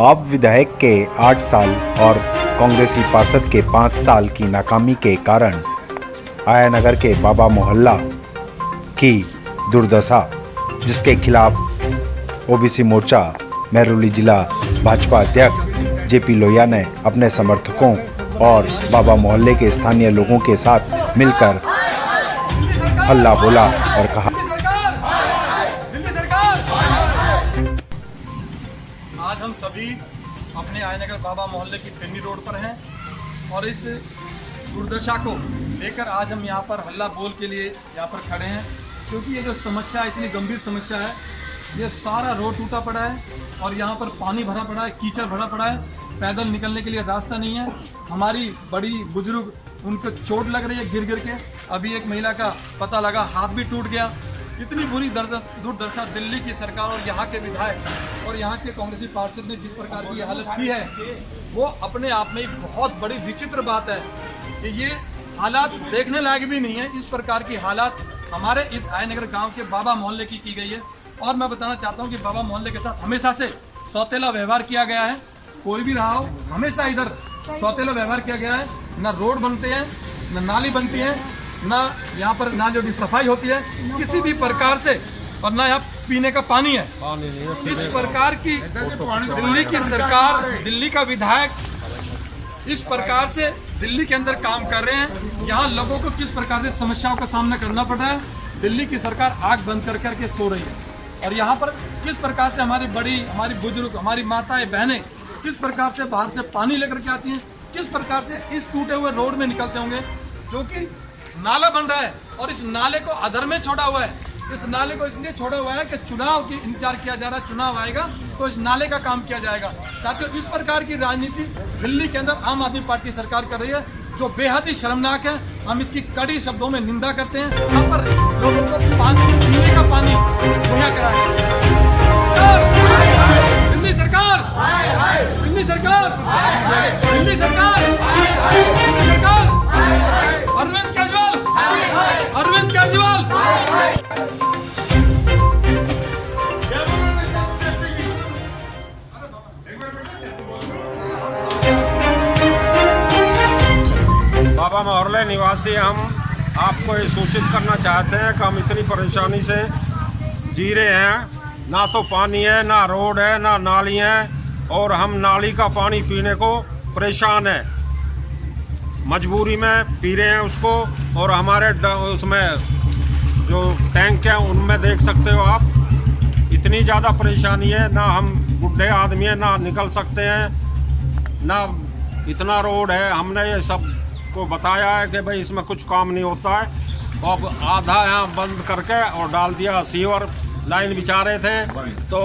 आप विधायक के 8 साल और कांग्रेसी पार्षद के 5 साल की नाकामी के कारण आया नगर के बाबा मोहल्ला की दुर्दशा, जिसके खिलाफ ओबीसी मोर्चा महरौली जिला भाजपा अध्यक्ष जेपी लोहिया ने अपने समर्थकों और बाबा मोहल्ले के स्थानीय लोगों के साथ मिलकर हल्ला बोला और कहा, आज हम सभी अपने आयनगर बाबा मोहल्ले की फिरनी रोड पर हैं और इस दुर्दशा को लेकर आज हम यहाँ पर हल्ला बोल के लिए यहाँ पर खड़े हैं, क्योंकि ये जो समस्या इतनी गंभीर समस्या है, ये सारा रोड टूटा पड़ा है और यहाँ पर पानी भरा पड़ा है, कीचड़ भरा पड़ा है, पैदल निकलने के लिए रास्ता नहीं है। हमारी बड़ी बुजुर्ग, उनको चोट लग रही है गिर गिर के। अभी एक महिला का पता लगा हाथ भी टूट गया। इतनी बुरी दुर्दशा दिल्ली की सरकार और यहाँ के विधायक और यहाँ के कांग्रेसी पार्षद ने जिस प्रकार की हालत की है, वो अपने आप में बहुत बड़ी विचित्र बात है कि ये हालात देखने लायक भी नहीं है। इस प्रकार की हालात हमारे इस आयनगर गांव के बाबा मोहल्ले की गई है। और मैं बताना चाहता हूँ कि बाबा मोहल्ले के साथ हमेशा से सौतेला व्यवहार किया गया है। कोई भी रहा हो, हमेशा इधर सौतेला व्यवहार किया गया है। ना रोड बनते हैं, ना नाली बनती है, ना यहाँ पर ना जो भी सफाई होती है किसी भी प्रकार से, और ना यहाँ पीने का पानी है। इस प्रकार की दिल्ली की सरकार, दिल्ली का विधायक इस प्रकार से दिल्ली के अंदर काम कर रहे हैं। यहाँ लोगों को किस प्रकार से समस्याओं का सामना करना पड़ रहा है। दिल्ली की सरकार आग बंद कर करके सो रही है और यहाँ पर किस प्रकार से हमारी बड़ी, हमारी बुजुर्ग, हमारी माताएं, बहनें किस प्रकार से बाहर से पानी लेकर के आती हैं, किस प्रकार से इस टूटे हुए रोड में निकलते होंगे, क्योंकि नाला बन रहा है और इस नाले को अधर में छोड़ा हुआ है। इस नाले को इसलिए छोड़ा हुआ है कि चुनाव की इंतजार किया जा रहा है, चुनाव आएगा तो इस नाले का काम किया जाएगा। साथियों, इस प्रकार की राजनीति दिल्ली के अंदर आम आदमी पार्टी सरकार कर रही है, जो बेहद ही शर्मनाक है। हम इसकी कड़ी शब्दों में निंदा करते हैं। यहाँ पर लोगों को पानी, पीने का पानी मुहैया कराया। दिल्ली सरकार, दिल्ली सरकार, दिल्ली सरकार, दिल्ली सरकार, अरविंद केजरीवाल, अरविंद केजरीवाल। बाबा मोहल्ले निवासी हम आपको ये सूचित करना चाहते हैं कि हम इतनी परेशानी से जी रहे हैं। ना तो पानी है, ना रोड है, ना नाली है, और हम नाली का पानी पीने को परेशान है। मजबूरी में पी रहे हैं उसको, और हमारे उसमें जो टैंक हैं उनमें देख सकते हो आप, इतनी ज़्यादा परेशानी है। ना हम बुढ़े आदमी हैं, ना निकल सकते हैं, ना इतना रोड है। हमने ये सब को बताया है कि भाई इसमें कुछ काम नहीं होता है। तो अब आधा यहाँ बंद करके और डाल दिया। सीवर लाइन बिछा रहे थे तो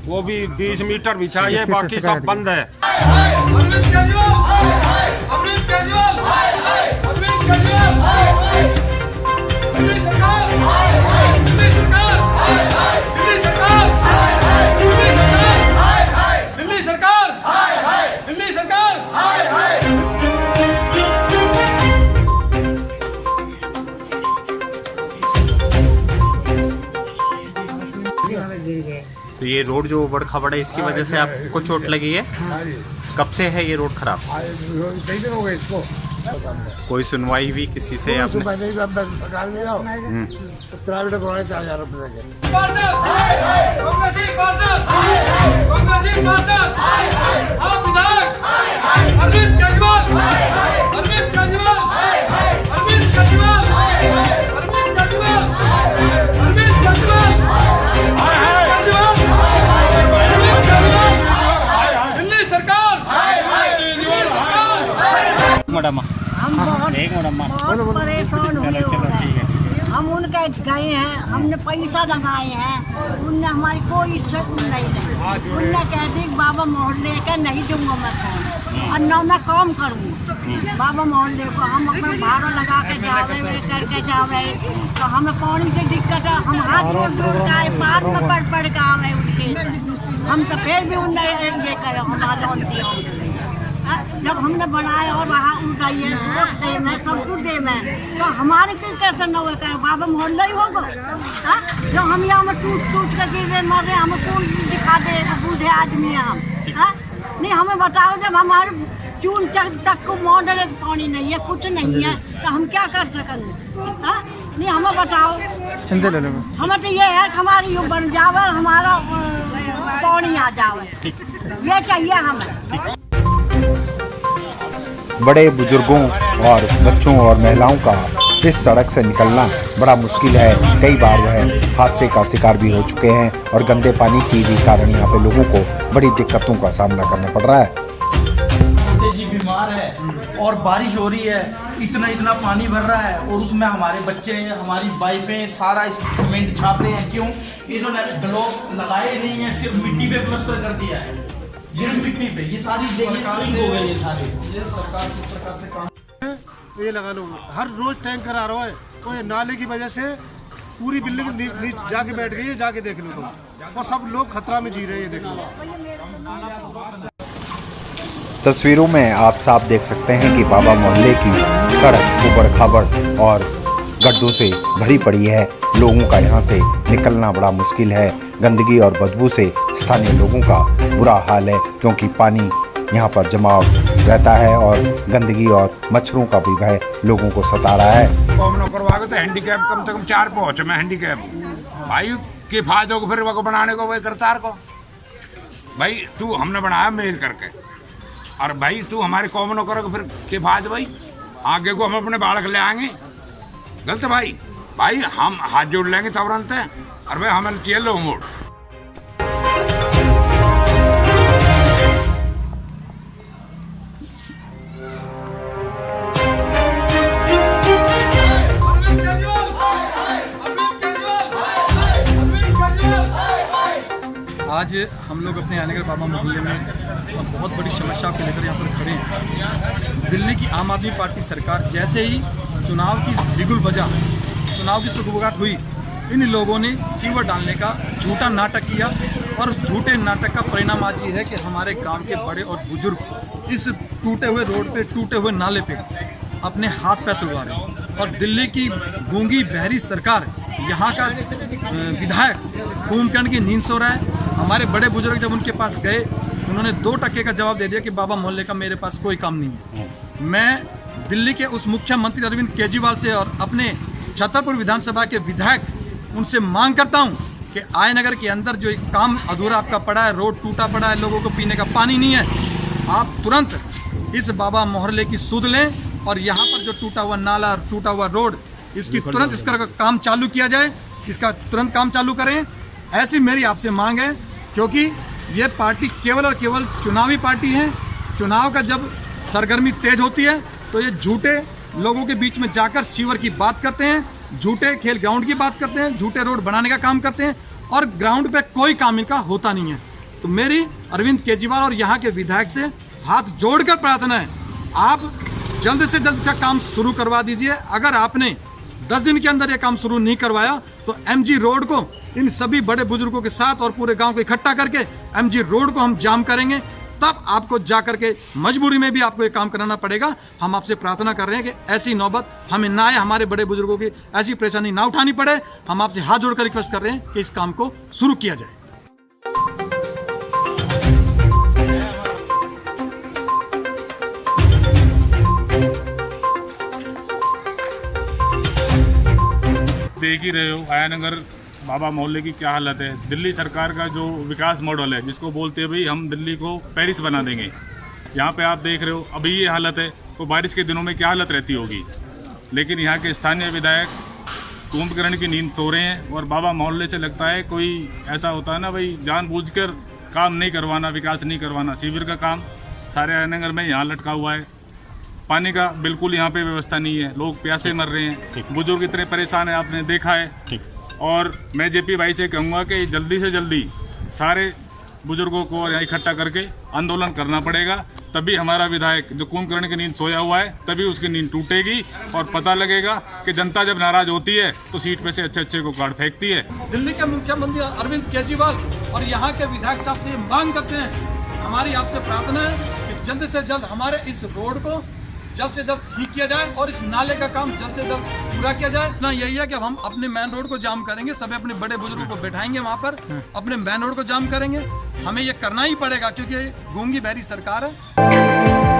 वो भी 20 मीटर बिछाइए, बाकी सब बंद है। अरविंद केजरीवाल, अरविंद केजरीवाल, अरविंद केजरीवाल, दिल्ली सरकार, दिल्ली सरकार, दिल्ली सरकार, दिल्ली सरकार, दिल्ली सरकार, दिल्ली सरकार। तो ये रोड जो उबड़ खाबड़ है, इसकी वजह से आपको चोट लगी है? कब से है ये रोड खराब? कई दिन हो गए इसको। कोई सुनवाई भी किसी से आपने? सरकार में जाओ, प्राइवेट करवाने 4,000 रुपये देंगे। आप विधायक अरविंद केजरीवाल, अरविंद केजरीवाल, अरविंद केजरीवाल, अरविंद केजरीवाल, अरविंद केजरीवाल, दिल्ली सरकार, दिल्ली सरकार। मैडम, हम बहुत परेशान हुए हो गए। हम उनके गए हैं, हमने पैसा लगाए हैं, उनने हमारी कोई इज्जत नहीं दी। उनने कह दी बाबा मोहल्ले का नहीं दूंगा मैं फोन, और ना मैं काम करूँगा बाबा मोहल्ले को। हम अपना भाड़ा लगा के जावे करके जावे, तो हमें पानी की दिक्कत है। हम हाथ जोड़ जोड़ के आए, पार में पड़ के आवे उनके। हम तो फिर भी उनने ये करे, हमारा लोन दिया। जब हमने बनाया और वहाँ उठाइए सब डैम है, सब कुछ डैम है, तो हमारे के कैसे न हो कर बाबा मोहल्ला ही होगा। जो हम यहाँ में टूट कर गिरे मर रहे, हमें कौन दिखा दे, बूढ़े आदमी है हम। नहीं हमें बताओ, जब हमारे चून तक को मॉडल पानी नहीं है, कुछ नहीं है, तो हम क्या कर सकेंगे? नहीं हमें बताओ। हमें तो ये है कि हमारी यो बन जावे, हमारा पानी आ जावे, ये चाहिए हमें। बड़े बुजुर्गों और बच्चों और महिलाओं का इस सड़क से निकलना बड़ा मुश्किल है। कई बार वह हादसे का शिकार भी हो चुके हैं और गंदे पानी की भी कारण यहाँ पे लोगों को बड़ी दिक्कतों का सामना करना पड़ रहा है। जी बीमार है और बारिश हो रही है, इतना पानी भर रहा है और उसमें हमारे बच्चे हैं, हमारी वाइफें सारा सीमेंट छाप रहे हैं। क्यों? इन्होंने ब्लॉक लगाए नहीं है, सिर्फ मिट्टी पे प्लास्टर कर दिया है, सिर्फ मिट्टी पे। ये सारी सरकार से हो गए, ये सारे ये सरकार किस प्रकार से काम ये लगा लो, हर रोज टैंकर आ रहा है, तो ये नाले की वजह से पूरी बिल्डिंग जाके बैठ गई है। जाके देख लो तुम, और सब लोग खतरा में जी रहे हैं। देख लो तस्वीरों में आप साफ देख सकते हैं कि बाबा मोहल्ले की सड़क ऊबड़ खाबड़ और गड्ढों से भरी पड़ी है। लोगों का यहाँ से निकलना बड़ा मुश्किल है। गंदगी और बदबू से स्थानीय लोगों का बुरा हाल है, क्योंकि पानी यहाँ पर जमाव रहता है और गंदगी और मच्छरों का भी भय लोगों को सता रहा है। कॉमन करवाओगे तो हैंडीकैप कम से कम 4 पहुँचे में हैंडीकैप भाई के फायदों को, फिर वो बनाने को, वही करतार को भाई तू हमने बनाया मेल करके, और भाई तू हमारे कॉमन करोगे फिर के फायदे भाई, आगे को हम अपने बालक ले आएंगे। गलत भाई, भाई हम हाथ जोड़ लेंगे तुरंत है, और भाई हमें चाहिए लो मोड़। आज हम लोग अपने आयनगर बाबा मोहल्ले में बहुत बड़ी समस्या को लेकर यहाँ पर खड़े हैं। दिल्ली की आम आदमी पार्टी सरकार जैसे ही चुनाव की बिगुल बजा, चुनाव की सुगबुगाहट हुई, इन लोगों ने सीवर डालने का झूठा नाटक किया, और झूठे नाटक का परिणाम आज ये है कि हमारे गांव के बड़े और बुजुर्ग इस टूटे हुए रोड पे, टूटे हुए नाले पे अपने हाथ पैर तुड़वा रहे हैं। और दिल्ली की गूंगी बहरी सरकार, यहाँ का विधायक कुंभकर्ण की नींद सो रहा है। हमारे बड़े बुजुर्ग जब उनके पास गए, उन्होंने 2% का जवाब दे दिया कि बाबा मोहल्ले का मेरे पास कोई काम नहीं है। मैं दिल्ली के उस मुख्यमंत्री अरविंद केजरीवाल से और अपने छतरपुर विधानसभा के विधायक उनसे मांग करता हूं कि आयनगर के अंदर जो एक काम अधूरा आपका पड़ा है, रोड टूटा पड़ा है, लोगों को पीने का पानी नहीं है, आप तुरंत इस बाबा मोहल्ले की सुध लें और यहाँ पर जो टूटा हुआ नाला, टूटा हुआ रोड, इसकी तुरंत इसका काम चालू किया जाए, इसका तुरंत काम चालू करें। ऐसी मेरी आपसे मांग है, क्योंकि ये पार्टी केवल और केवल चुनावी पार्टी है। चुनाव का जब सरगर्मी तेज होती है तो ये झूठे लोगों के बीच में जाकर सीवर की बात करते हैं, झूठे खेल ग्राउंड की बात करते हैं, झूठे रोड बनाने का काम करते हैं, और ग्राउंड पे कोई काम इनका होता नहीं है। तो मेरी अरविंद केजरीवाल और यहाँ के विधायक से हाथ जोड़कर प्रार्थना है, आप जल्द से जल्द इसका काम शुरू करवा दीजिए। अगर आपने 10 दिन के अंदर ये काम शुरू नहीं करवाया तो MG रोड को इन सभी बड़े बुजुर्गों के साथ और पूरे गांव को इकट्ठा करके MG रोड को हम जाम करेंगे। तब आपको जाकर के मजबूरी में भी आपको ये काम कराना पड़ेगा। हम आपसे प्रार्थना कर रहे हैं कि ऐसी नौबत हमें ना आए, हमारे बड़े बुजुर्गों की ऐसी परेशानी ना उठानी पड़े। हम आपसे हाथ जोड़कर रिक्वेस्ट कर रहे हैं कि इस काम को शुरू किया जाए। देख ही रहे हो आयानगर बाबा मोहल्ले की क्या हालत है। दिल्ली सरकार का जो विकास मॉडल है, जिसको बोलते हैं भाई हम दिल्ली को पेरिस बना देंगे, यहाँ पे आप देख रहे हो अभी ये हालत है, तो बारिश के दिनों में क्या हालत रहती होगी। लेकिन यहाँ के स्थानीय विधायक कुंभकर्ण की नींद सो रहे हैं, और बाबा मोहल्ले से लगता है कोई ऐसा होता है ना भाई, जानबूझकर काम नहीं करवाना, विकास नहीं करवाना। शिविर का काम सारे आयनगर में यहाँ लटका हुआ है, पानी का बिल्कुल यहाँ पे व्यवस्था नहीं है, लोग प्यासे मर रहे हैं, बुजुर्ग इतने परेशान हैं, आपने देखा है। और मैं JP भाई से कहूँगा कि जल्दी से जल्दी सारे बुजुर्गों को यहाँ इकट्ठा करके आंदोलन करना पड़ेगा, तभी हमारा विधायक जो कुंभकर्ण की नींद सोया हुआ है, तभी उसकी नींद टूटेगी और पता लगेगा कि जनता जब नाराज होती है तो सीट पे से अच्छे को काट फेंकती है। दिल्ली के मुख्यमंत्री अरविंद केजरीवाल और यहाँ के विधायक साहब से मांग करते हैं, हमारी आपसे प्रार्थना है कि जल्द से जल्द हमारे इस रोड को जल्द से जल्द ठीक किया जाए और इस नाले का काम जल्द से जल्द पूरा किया जाए ना। यही है कि अब हम अपने मेन रोड को जाम करेंगे, सभी अपने बड़े बुजुर्गों को बैठाएंगे वहाँ पर, अपने मेन रोड को जाम करेंगे। हमें ये करना ही पड़ेगा क्योंकि गूंगी बहरी सरकार है।